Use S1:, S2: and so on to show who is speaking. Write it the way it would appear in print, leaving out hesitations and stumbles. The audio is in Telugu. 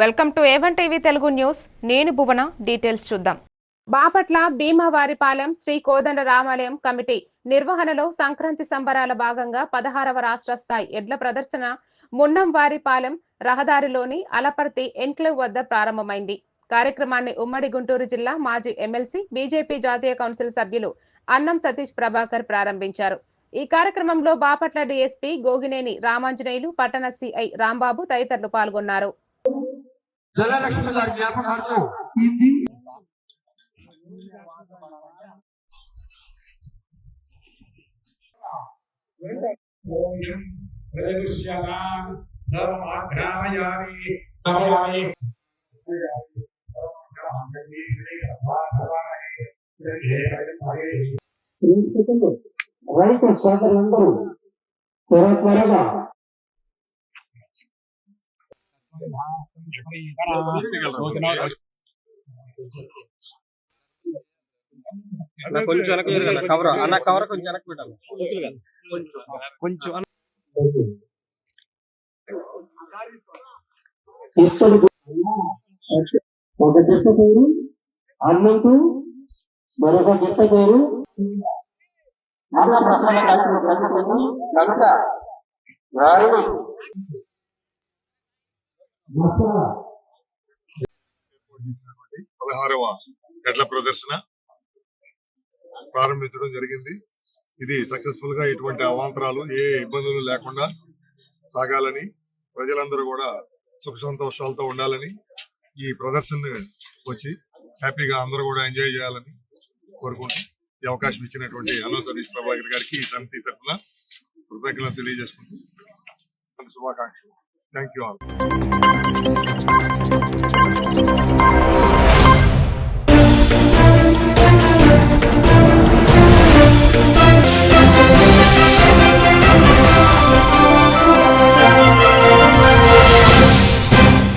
S1: Welcome to A1 TV Telugu news. నేను భువన. డీటెయిల్స్ చూద్దాం. బాపట్ల భీమవారిపాలెం శ్రీ కోదండ రామాలయం కమిటీ నిర్వహణలో సంక్రాంతి సంబరాల భాగంగా 16వ రాష్ట్ర స్థాయి ఎడ్ల ప్రదర్శన మున్నంవారిపాలెం రహదారిలోని అలపర్తి ఎన్క్లేవ్ వద్ద ప్రారంభమైంది. కార్యక్రమాన్ని ఉమ్మడి గుంటూరు జిల్లా మాజీ ఎమ్మెల్సీ బీజేపీ జాతీయ కౌన్సిల్ సభ్యులు అన్నం సతీష్ ప్రభాకర్ ప్రారంభించారు. ఈ కార్యక్రమంలో బాపట్ల డీఎస్పీ గోగినేని రామాంజనేయులు, పట్టణ సిఐ రాంబాబు తదితరులు పాల్గొన్నారు.
S2: జలలక్ష్మి గారి జ్ఞాపకార్థం రైతు సోదరులందరూ త్వరగా
S3: కొంచెం కవర్ అన్న కవర్ కొంచెం వెనక్కి పెట్టాలి. కొంచెం
S2: ఒక గిట్ట పేరు అన్నంకు మరొక గిట్ట పేరు అన్న ప్రసన్న కనుక వారిని
S4: 16వ ఎడ్ల ప్రదర్శన ప్రారంభించడం జరిగింది. ఇది సక్సెస్ఫుల్ గా ఎటువంటి అవాంతరాలు ఏ ఇబ్బందులు లేకుండా సాగాలని, ప్రజలందరూ కూడా సుఖ సంతోషాలతో ఉండాలని, ఈ ప్రదర్శన వచ్చి హ్యాపీగా అందరూ కూడా ఎంజాయ్ చేయాలని కోరుకుంటూ ఈ అవకాశం ఇచ్చినటువంటి అన్నం సతీష్ ప్రభాకర్ గారికి ఈ సమితి తరఫున కృతజ్ఞతలు తెలియజేసుకుంటూ శుభాకాంక్షలు. Thank you all.